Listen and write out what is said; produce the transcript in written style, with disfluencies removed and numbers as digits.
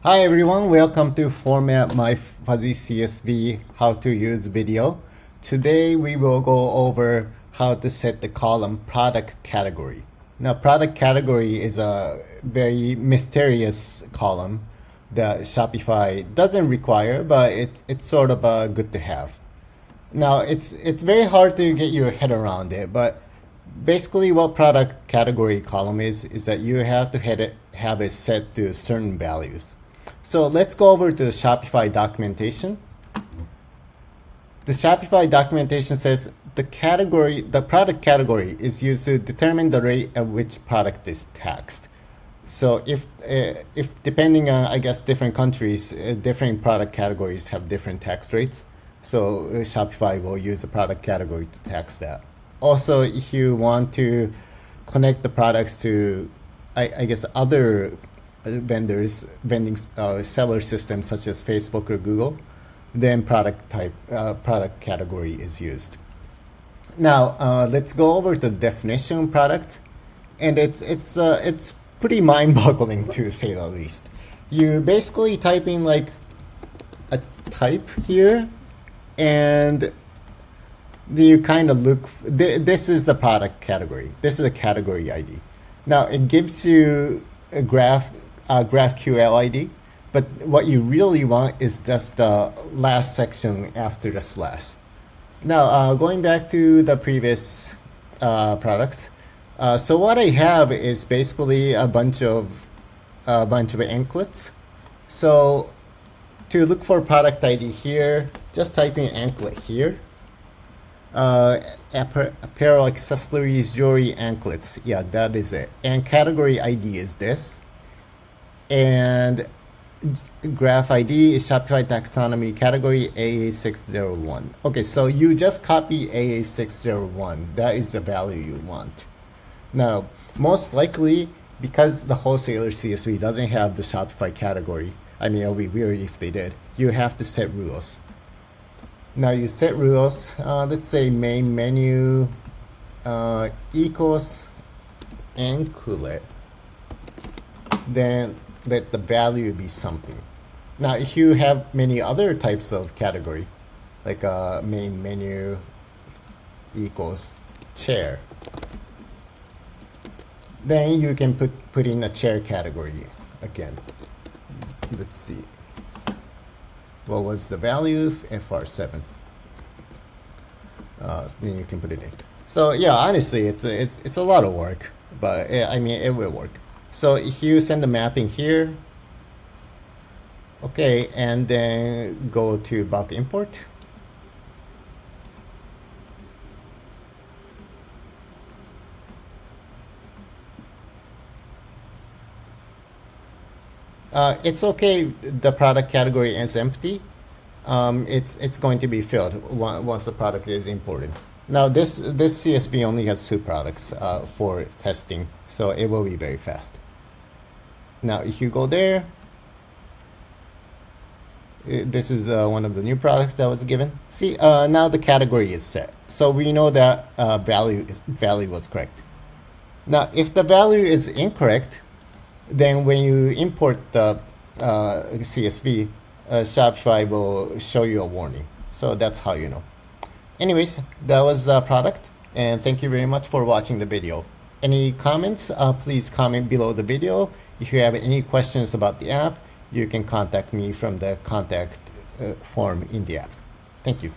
Hi everyone, welcome to Format My Fuzzy CSV how to use video. Today we will go over how to set the column product category. Now product category is a very mysterious column that Shopify doesn't require, but it's sort of good to have. Now it's very hard to get your head around it, but basically what product category column is that you have to have it set to certain values. So let's go over to the Shopify documentation. The Shopify documentation says the product category is used to determine the rate at which product is taxed. So if depending on, I guess, different countries, different product categories have different tax rates. So Shopify will use the product category to tax that. Also, if you want to connect the products to, I guess, other vendors, seller systems such as Facebook or Google, then product category is used. Now let's go over the definition of product, and it's pretty mind-boggling to say the least. You basically type in like a type here, and you kind of look. This is the product category. This is a category ID. Now it gives you a GraphQL ID, but what you really want is just the last section after the slash. Now going back to the previous products, so what I have is basically a bunch of anklets. So to look for product ID here, just type in anklet here. Apparel, accessories, jewelry, anklets. Yeah, that is it. And category ID is this. And graph ID is Shopify taxonomy category AA601. Okay, so you just copy AA601. That is the value you want. Now, most likely, because the wholesaler CSV doesn't have the Shopify category, I mean, it'll be weird if they did, you have to set rules. Now you set rules, let's say main menu equals anklet, then let the value be something. Now if you have many other types of category, like main menu equals chair, then you can put in a chair category again. Let's see. What was the value? FR7. Then you can put it in. So yeah, honestly, it's a lot of work, but I mean, it will work. So if you send the mapping here, okay, and then go to bulk import. It's okay. The product category is empty. It's going to be filled once the product is imported. Now this CSV only has 2 products for testing, so it will be very fast. Now if you go there, this is one of the new products that was given. See, now the category is set, so we know that value was correct. Now if the value is incorrect, then when you import the CSV, Shopify will show you a warning. So that's how you know. Anyways, that was a product, and thank you very much for watching the video. Any comments, please comment below the video. If you have any questions about the app, you can contact me from the contact form in the app. Thank you.